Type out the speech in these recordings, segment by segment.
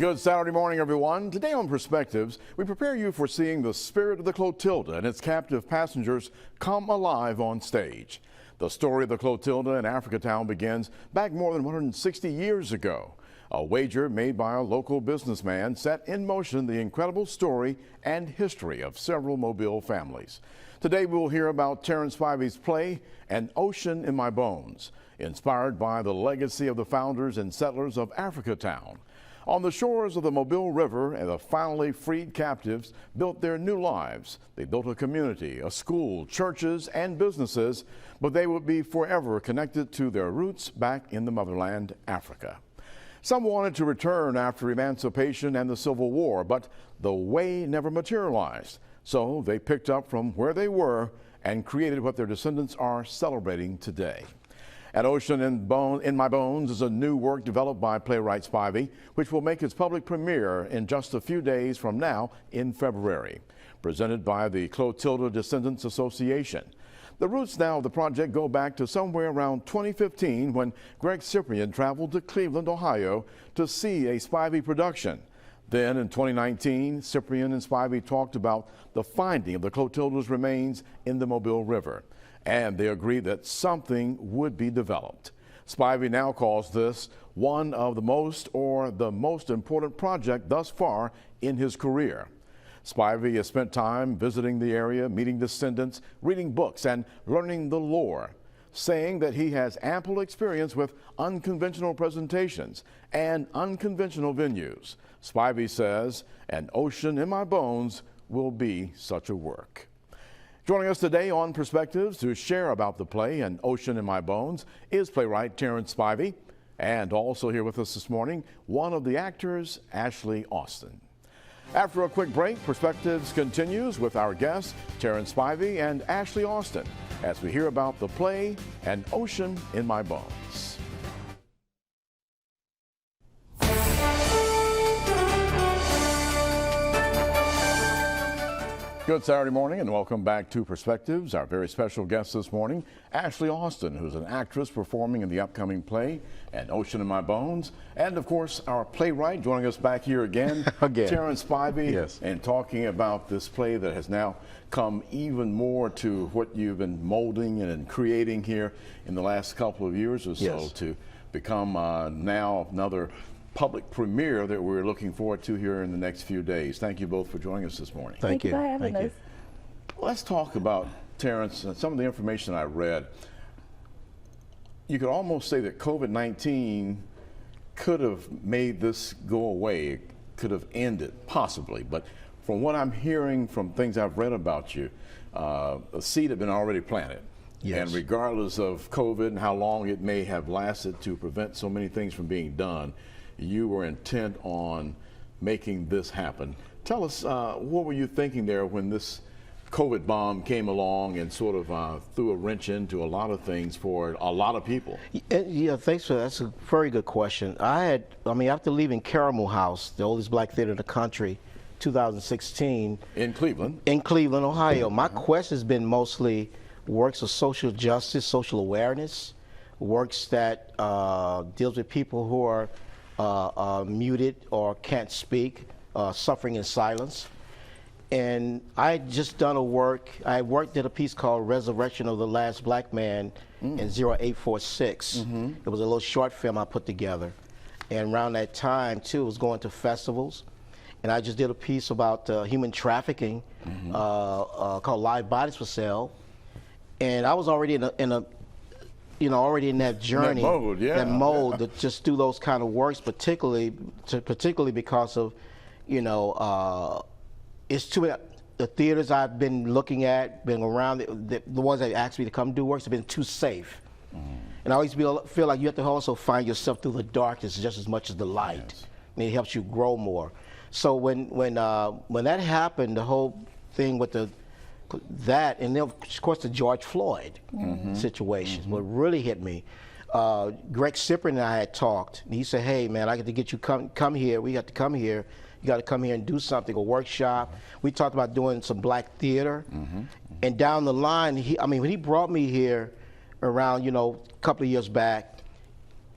Good Saturday morning, everyone. Today on Perspectives, we prepare you for seeing the spirit of the Clotilda and its captive passengers come alive on stage. The story of the Clotilda in Africatown begins back more than 160 years ago. A wager made by a local businessman set in motion the incredible story and history of several Mobile families. Today we will hear about Terrence Spivey's play, An Ocean in My Bones, inspired by the legacy of the founders and settlers of Africatown. On the shores of the Mobile River, and the finally freed captives built their new lives. They built a community, a school, churches, and businesses, but they would be forever connected to their roots back in the motherland, Africa. Some wanted to return after emancipation and the Civil War, but the way never materialized. So they picked up from where they were and created what their descendants are celebrating today. An Ocean in My Bones is a new work developed by playwright Spivey, which will make its public premiere in just a few days from now in February. Presented by the Clotilda Descendants Association. The roots now of the project go back to somewhere around 2015 when Greg Cyprian traveled to Cleveland, Ohio to see a Spivey production. Then in 2019, Cyprian and Spivey talked about the finding of the Clotilda's remains in the Mobile River, and they agreed that something would be developed. Spivey now calls this one of the most important project thus far in his career. Spivey has spent time visiting the area, meeting descendants, reading books, and learning the lore, saying that he has ample experience with unconventional presentations and unconventional venues. Spivey says, An Ocean in My Bones will be such a work. Joining us today on Perspectives to share about the play, An Ocean in My Bones, is playwright Terrence Spivey. And also here with us this morning, one of the actors, Ashley Austin. After a quick break, Perspectives continues with our guests, Terrence Spivey and Ashley Austin, as we hear about the play, An Ocean in My Bones. Good Saturday morning and welcome back to Perspectives. Our very special guest this morning, Ashley Austin, who's an actress performing in the upcoming play, An Ocean in My Bones. And of course, our playwright joining us back here again, Terrence Spivey, yes, and talking about this play that has now come even more to what you've been molding and creating here in the last couple of years or so, yes, to become now another public premiere that we're looking forward to here in the next few days. Thank you both for joining us this morning. Thank you for having us. Let's talk about, Terrence, some of the information I read. You could almost say that COVID-19 could have made this go away, could have ended, possibly. But from what I'm hearing from things I've read about you, a seed had been already planted. Yes. And regardless of COVID and how long it may have lasted to prevent so many things from being done, you were intent on making this happen. Tell us, what were you thinking there when this COVID bomb came along and sort of threw a wrench into a lot of things for a lot of people? Yeah, thanks for that. That's a very good question. After leaving Caramel House, the oldest black theater in the country, 2016. In Cleveland? In Cleveland, Ohio. My quest has been mostly works of social justice, social awareness, works that deals with people who are muted or can't speak, suffering in silence. And I had just done did a piece called Resurrection of the Last Black Man in 0846. It was a little short film I put together. And around that time, too, I was going to festivals. And I just did a piece about human trafficking called Live Bodies for Sale. And I was already already in that journey, that mode to just do those kind of works, particularly because of, it's too the theaters I've been looking at, been around, the ones that asked me to come do works have been too safe. And I always feel like you have to also find yourself through the darkness just as much as the light. Yes. And it helps you grow more. So when that happened, the whole thing with that, and then of course the George Floyd situation, what really hit me. Greg Cyprian and I had talked, and he said, "Hey man, I got to get you come here. We got to come here. You got to come here and do something, a workshop." We talked about doing some black theater, and down the line, when he brought me here around, a couple of years back,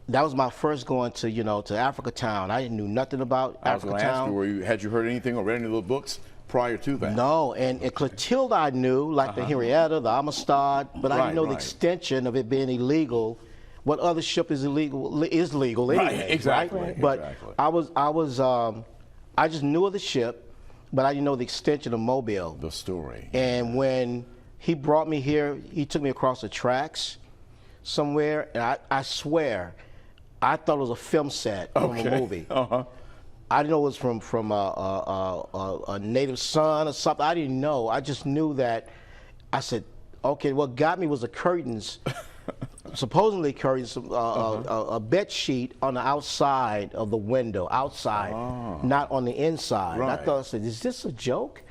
that was my first going to, to Africa Town. I didn't knew nothing about I was Africa going to ask Town. you, had you heard anything or read any of the books prior to that? No, and Clotilde I knew, like the Henrietta, the Amistad, but I didn't know the extension of it being illegal. What other ship is illegal anyway, exactly. right? But exactly. I just knew of the ship, but I didn't know the extension of Mobile. The story. And when he brought me here, he took me across the tracks somewhere, and I swear, I thought it was a film set from a movie. I didn't know it was from a native son or something. I didn't know. I just knew that. I said, okay, what got me was the curtains, supposedly curtains, a bed sheet on the outside of the window, outside, not on the inside. Right. And I thought, I said, is this a joke?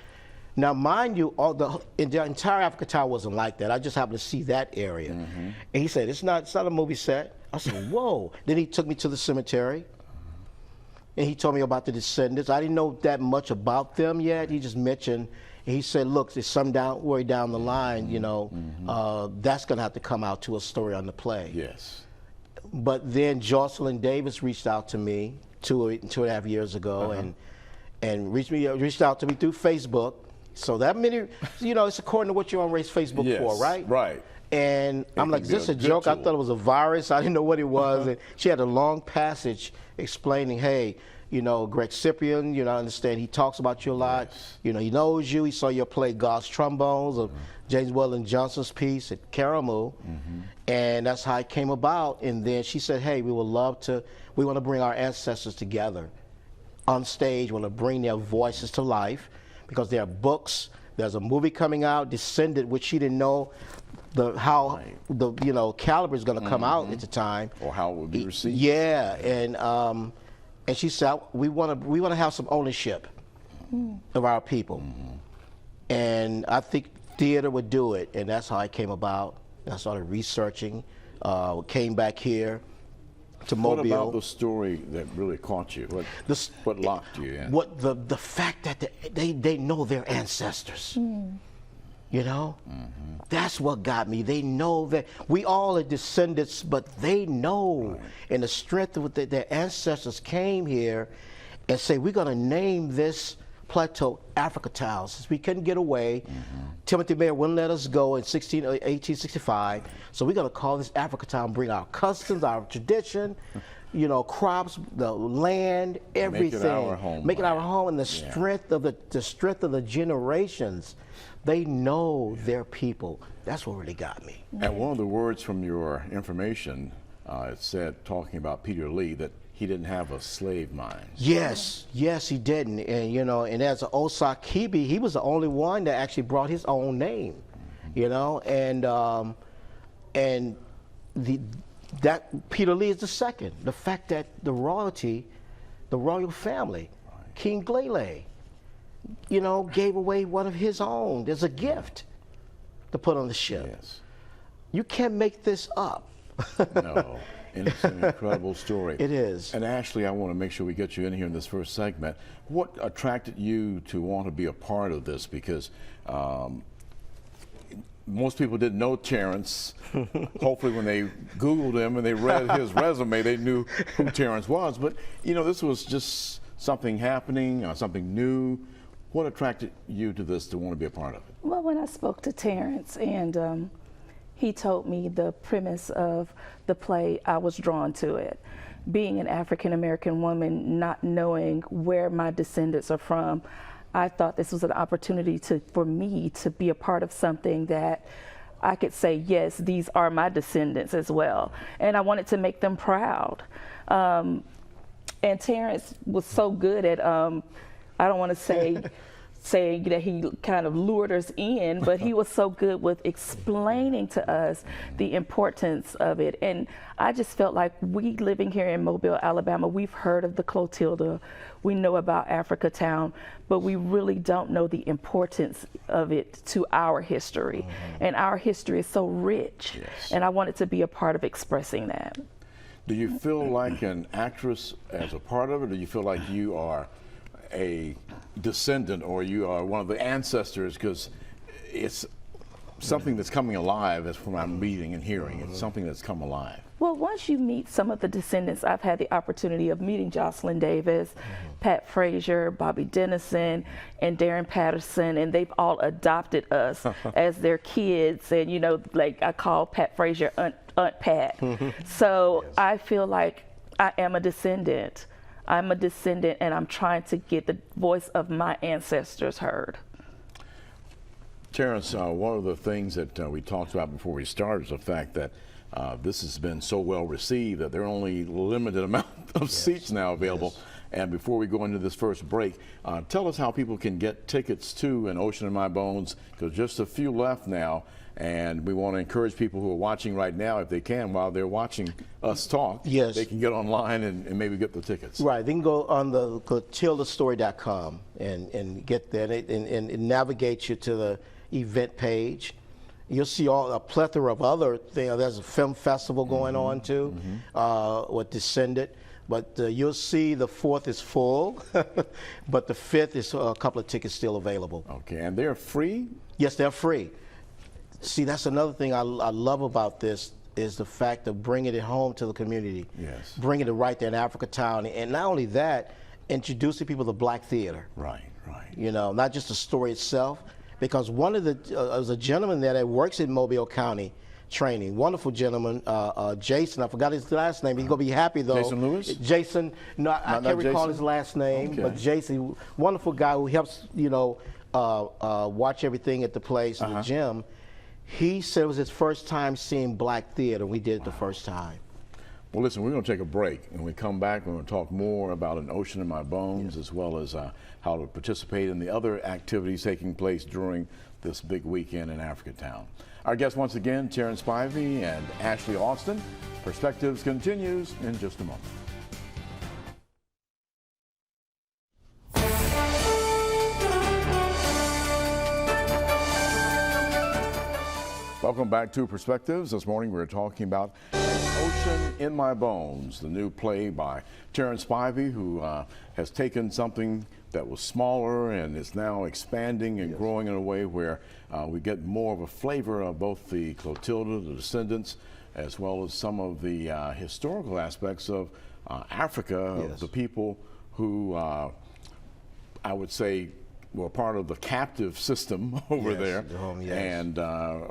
Now, mind you, the entire Africa Tower wasn't like that. I just happened to see that area. And he said, it's not a movie set. I said, whoa. Then he took me to the cemetery. And he told me about the descendants. I didn't know that much about them yet. He just mentioned, and he said, look, there's some way down the line, that's going to have to come out to a story on the play. Yes. But then Jocelyn Davis reached out to me two and a half years ago and reached out to me through Facebook. So that many, it's according to what you're on Race Facebook for, right? Right. And I'm like, is this a joke? I thought it was a virus. I didn't know what it was. And she had a long passage explaining, hey, Greg Cyprian, I understand he talks about you a lot. Yes. He knows you. He saw you play God's Trombones of James Weldon Johnson's piece at Karamu. And that's how it came about. And then she said, hey, we want to bring our ancestors together on stage. We want to bring their voices to life because there are books. There's a movie coming out, Descendant, which she didn't know how the caliber is going to come out at the time, or how it would be received. Yeah, and she said we want to have some ownership of our people, and I think theater would do it, and that's how I came about. I started researching, came back here to Mobile. What about the story that really caught you? What locked you in? What the fact that they know their ancestors. That's what got me. They know that we all are descendants, but they know, and the strength of their ancestors came here and say, we're going to name this plateau Africa Town. Since we couldn't get away, Timothy Mayer wouldn't let us go in 1865, so we're going to call this Africa Town, bring our customs, our tradition, crops, the land, everything. Make it our home. Make it our home, and the strength of the generations. They know their people. That's what really got me. And one of the words from your information, it said, talking about Peter Lee, that he didn't have a slave mind. Yes, he didn't. And and as an Osakibi, he was the only one that actually brought his own name. And that Peter Lee is the second. The fact that the royal family, King Glele, gave away one of his own. There's a gift to put on the ship. Yes. You can't make this up. No. And it's an incredible story. It is. And Ashley, I want to make sure we get you in here in this first segment. What attracted you to want to be a part of this? Because most people didn't know Terrence. Hopefully when they Googled him and they read his resume, they knew who Terrence was. But, this was just something happening, something new. What attracted you to this to want to be a part of it? Well, when I spoke to Terrence and he told me the premise of the play, I was drawn to it. Being an African-American woman, not knowing where my descendants are from, I thought this was an opportunity for me to be a part of something that I could say, yes, these are my descendants as well. And I wanted to make them proud. And Terrence was so good at, I don't want to say that he kind of lured us in, but he was so good with explaining to us the importance of it. And I just felt like we living here in Mobile, Alabama, we've heard of the Clotilda, we know about Africa Town, but we really don't know the importance of it to our history. And our history is so rich. Yes. And I wanted to be a part of expressing that. Do you feel like an actress as a part of it, or do you feel like you are a descendant or you are one of the ancestors? Because it's something that's coming alive. That's what I'm reading and hearing. It's something that's come alive. Well, once you meet some of the descendants, I've had the opportunity of meeting Jocelyn Davis, Pat Frazier, Bobby Dennison, and Darren Patterson, and they've all adopted us as their kids. And, you know, like I call Pat Frazier Aunt Pat. So I feel like I am a descendant. I'm a descendant, and I'm trying to get the voice of my ancestors heard. Terrence, one of the things that we talked about before we started is the fact that this has been so well received that there are only limited amount of seats now available. And before we go into this first break, tell us how people can get tickets to An Ocean in My Bones, because just a few left now. And we want to encourage people who are watching right now, if they can, while they're watching us talk, they can get online and maybe get the tickets. Right, they can go on the ClotildaStory.com and get there, and it navigates you to the event page. You'll see a plethora of other things. There's a film festival going on too, with Descendant. But you'll see the 4th is full, but the 5th is a couple of tickets still available. Okay, and they're free? Yes, they're free. See, that's another thing I love about this, is the fact of bringing it home to the community. Yes. Bringing it right there in Africatown. And not only that, introducing people to black theater. Right, right. You know, not just the story itself, because one of the, there's a gentleman there that works in Mobile County training, wonderful gentleman, Jason, I forgot his last name, he's gonna be happy though. Jason Lewis? Jason, no, I can't recall Jason? his last name, Okay. but Jason, wonderful guy who helps, you know, watch everything at the place, the gym. He said it was his first time seeing black theater. We did it the first time. Well, listen, we're going to take a break. And when we come back, we're going to talk more about An Ocean in My Bones, as well as how to participate in the other activities taking place during this big weekend in Africatown. Our guests once again, Terrence Spivey and Ashley Austin. Perspectives continues in just a moment. Welcome back to Perspectives. This morning we're talking about An Ocean in My Bones, the new play by Terrence Spivey, who has taken something that was smaller and is now expanding and growing in a way where we get more of a flavor of both the Clotilda, the descendants, as well as some of the historical aspects of Africa, of the people who I would say were part of the captive system over there, and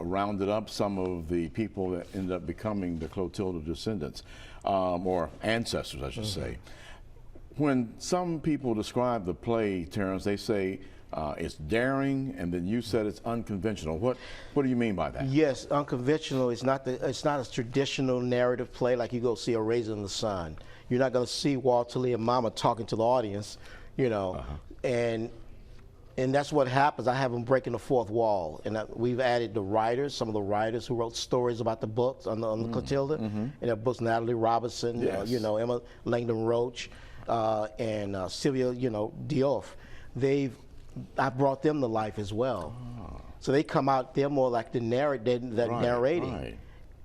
rounded up some of the people that ended up becoming the Clotilda descendants, or ancestors, I should say. When some people describe the play, Terrence, they say it's daring, and then you said it's unconventional. What do you mean by that? Yes, unconventional. It's not a traditional narrative play like you go see a Raisin in the Sun. You're not going to see Walter Lee and Mama talking to the audience, you know, and that's what happens. I have them breaking the fourth wall, and we've added the writers, some of the writers who wrote stories about the books on the Clotilda, and their books, Natalie Robinson, you know, Emma Langdon Roach, and Sylvia, you know, Diouf. I brought them to life as well. So they come out, they're more like the narrating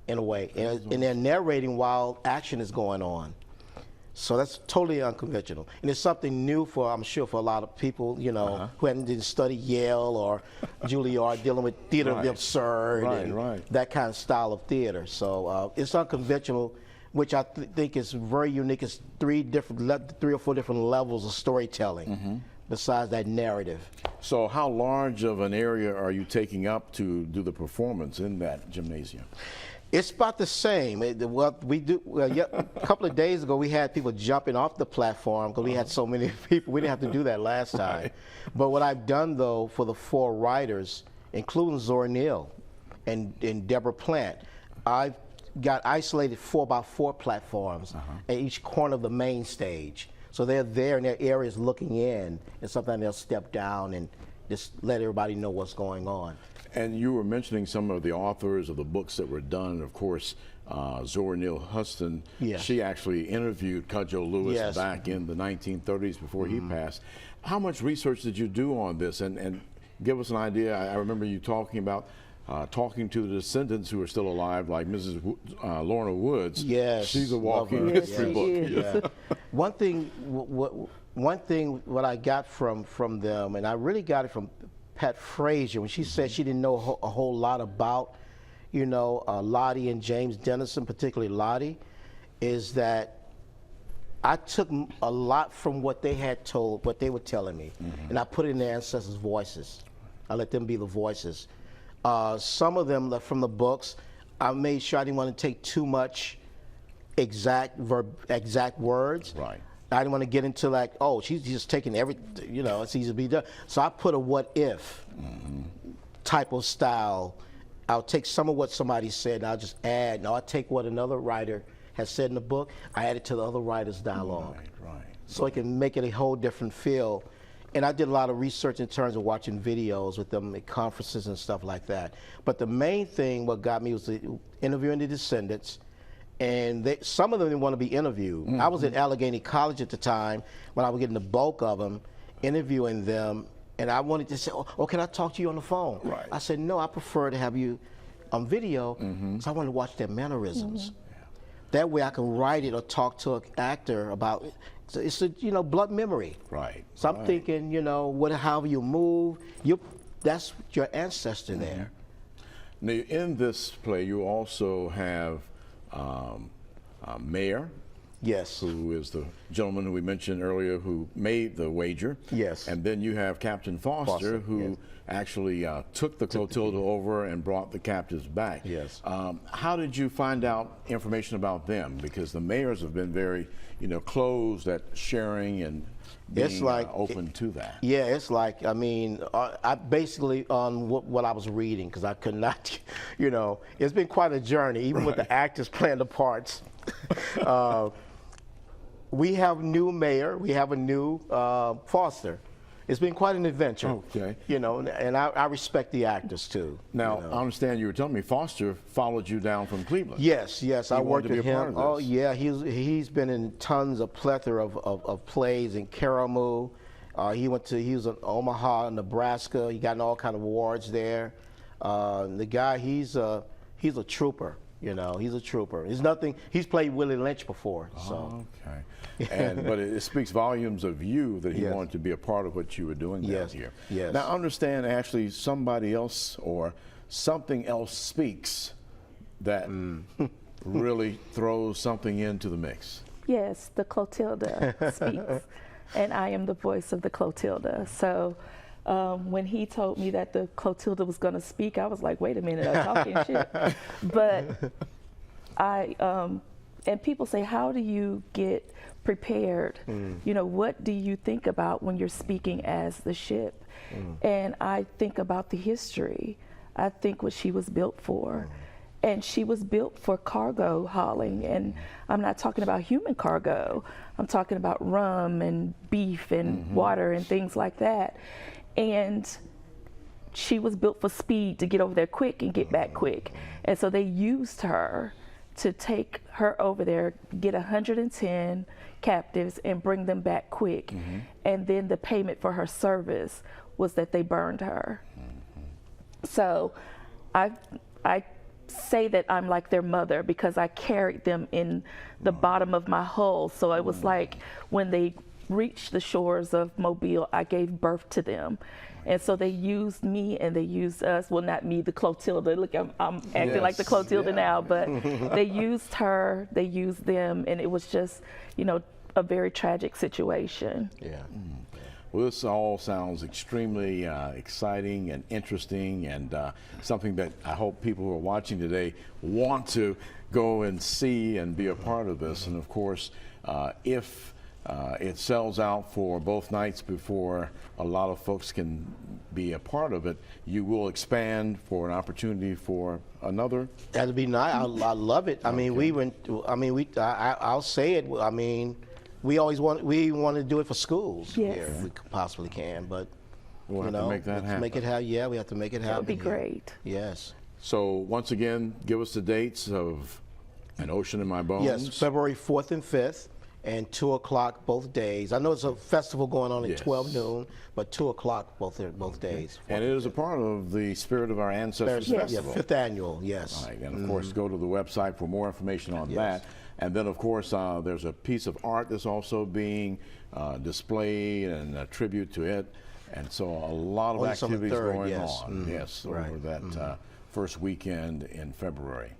in a way, and they're narrating while action is going on. So that's totally unconventional, and it's something new for, I'm sure, for a lot of people, you know, who hadn't studied Yale or Juilliard, dealing with theater of the absurd and that kind of style of theater. So it's unconventional, which I think is very unique. It's three or four different levels of storytelling, besides that narrative. So how large of an area are you taking up to do the performance in that gymnasium? It's about the same. A couple of days ago, we had people jumping off the platform because we had so many people. We didn't have to do that last time. But what I've done, though, for the 4 writers, including Zora Neale and Deborah Plant, I've got isolated 4x4 platforms at each corner of the main stage. So they're there in their areas looking in, and sometimes they'll step down and just let everybody know what's going on. And you were mentioning some of the authors of the books that were done. Of course, Zora Neale Huston, she actually interviewed Cudjoe Lewis back in the 1930s before he passed. How much research did you do on this? And give us an idea. I remember you talking about talking to the descendants who are still alive, like Mrs. Lorna Woods. Yes. She's a walking history book. One thing what I got from them, and I really got it from Pat Frazier, when she said she didn't know a whole lot about, you know, Lottie and James Dennison, particularly Lottie, is that I took a lot from what they had told, what they were telling me, and I put it in their ancestors' voices. I let them be the voices. Some of them from the books, I made sure I didn't want to take too much exact words. Right. I didn't want to get into like, oh, she's just taking everything, you know, it's easy to be done. So I put a what if type of style. I'll take some of what somebody said, and I'll just add. Now I'll take what another writer has said in the book, I add it to the other writer's dialogue. Right. So it can make it a whole different feel. And I did a lot of research in terms of watching videos with them at conferences and stuff like that. But the main thing, what got me, was interviewing the descendants. And some of them didn't want to be interviewed. I was at Allegheny College at the time when I was getting the bulk of them, interviewing them. And I wanted to say, oh, can I talk to you on the phone? Right. I said, no, I prefer to have you on video, so I wanted to watch their mannerisms. That way I can write it or talk to an actor about it. So it's a, you know, blood memory. Right. So I'm thinking, you know, however you move, that's your ancestor there. Now, in this play, you also have Mayor, Yes. who is the gentleman who we mentioned earlier who made the wager. Yes. And then you have Captain Foster, who yes. actually took the Clotilda over and brought the captives back. Yes. How did you find out information about them? Because the mayors have been very, you know, closed at sharing and being It's like open to that. Yeah, it's like, I mean, I basically on what I was reading, because I could not, you know, it's been quite a journey, even with the actors playing the parts. We have new mayor, we have a new Foster. It's been quite an adventure. Okay. You know, and I respect the actors too. Now, you know. I understand you were telling me Foster followed you down from Cleveland. Yes, I worked wanted to with be a part him. of Oh this. yeah, he's been in tons of plethora of plays in Karamu. He was in Omaha, Nebraska. He got all kind of awards there. The guy, he's a trooper. You know, he's a trooper. He's played Willie Lynch before. So. Okay. But it speaks volumes of you that he Yes. wanted to be a part of what you were doing down Yes. here. Yes. Now, understand actually somebody else or something else speaks that really throws something into the mix. Yes, the Clotilda speaks, and I am the voice of the Clotilda. So when he told me that the Clotilda was going to speak, I was like, wait a minute, I'm talking shit. But and people say, how do you get prepared? You know, what do you think about when you're speaking as the ship? And I think about the history. I think what she was built for. And she was built for cargo hauling, and I'm not talking about human cargo. I'm talking about rum and beef and water and things like that. And she was built for speed, to get over there quick and get back quick. And so they used her to take her over there, get 110 captives and bring them back quick. And then the payment for her service was that they burned her. So I say that I'm like their mother because I carried them in the bottom of my hull. So it was like when they reached the shores of Mobile, I gave birth to them. And so they used me and they used us. Well, not me, the Clotilda. Look, I'm acting like the Clotilda now, but they used her, they used them, and it was just, you know, a very tragic situation. Yeah. Well, this all sounds extremely exciting and interesting, and something that I hope people who are watching today want to go and see and be a part of this. And of course, if it sells out for both nights before a lot of folks can be a part of it, you will expand for an opportunity for another. That'd be nice. I love it. I mean, we went. I mean, I'll say it. I mean, we want to do it for schools Yes. here if we possibly can, but We'll you have to know, make that let's happen. make it happen. Yeah, we have to make it happen. That would be here. great. Yes. So once again, give us the dates of An Ocean in My Bones. Yes, February 4th and 5th, and 2 o'clock both days. I know it's a festival going on at Yes. 12 noon, but 2 o'clock both days. And it is a part of the Spirit of Our Ancestors Yeah, Festival. 5th annual, yes. Right, and of course, go to the website for more information on Yes. that. And then, of course, there's a piece of art that's also being displayed and a tribute to it. And so a lot of August on the activities 3rd, going yes. on, yes, Right. over that first weekend in February.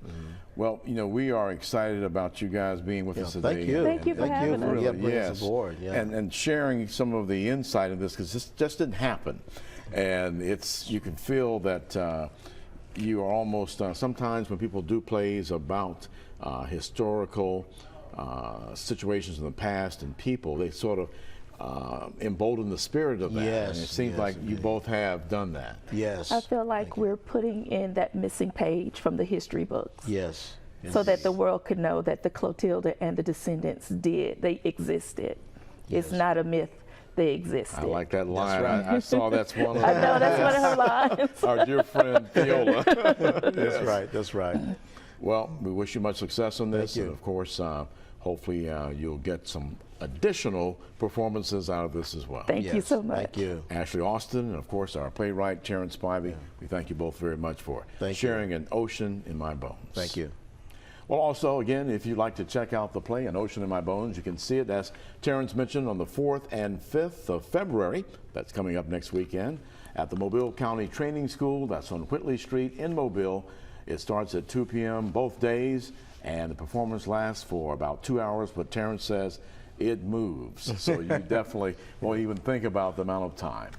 Well, you know, we are excited about you guys being with us today. Thank you. Thank you for having us. Yeah, bringing us Yes, aboard. Yeah. and sharing some of the insight of this, because this just didn't happen, and you can feel that you are almost sometimes when people do plays about historical situations in the past and people, they sort of embolden the spirit of that. Yes, and it seems yes, like you both have done that. Yes. I feel like we're putting in that missing page from the history books. Yes. So that the world could know that the Clotilda and the descendants they existed. It's not a myth, they existed. I like that line. right. I saw that's one of I know that's one of her lines. our dear friend Viola. That's right. That's right. Well, we wish you much success on this, Thank you. and of course, hopefully you'll get some additional performances out of this as well. Thank you Yes, so much. Thank you. Ashley Austin, and of course our playwright Terrence Spivey. We thank you both very much for Thank you. sharing An Ocean in My Bones. Thank you. Well, also, again, if you'd like to check out the play An Ocean in My Bones, you can see it, as Terrence mentioned, on the 4th and 5th of February. That's coming up next weekend at the Mobile County Training School. That's on Whitley Street in Mobile. It starts at 2 p.m. both days, and the performance lasts for about 2 hours, but Terrence says it moves. So you definitely won't even think about the amount of time.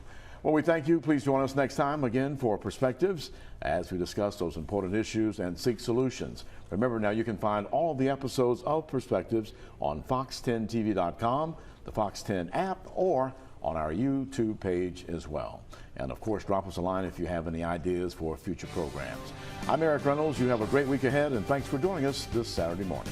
Well, we thank you. Please join us next time again for Perspectives as we discuss those important issues and seek solutions. Remember, now you can find all of the episodes of Perspectives on fox10tv.com, the Fox 10 app, or on our YouTube page as well. And of course, drop us a line if you have any ideas for future programs. I'm Eric Reynolds. You have a great week ahead, and thanks for joining us this Saturday morning.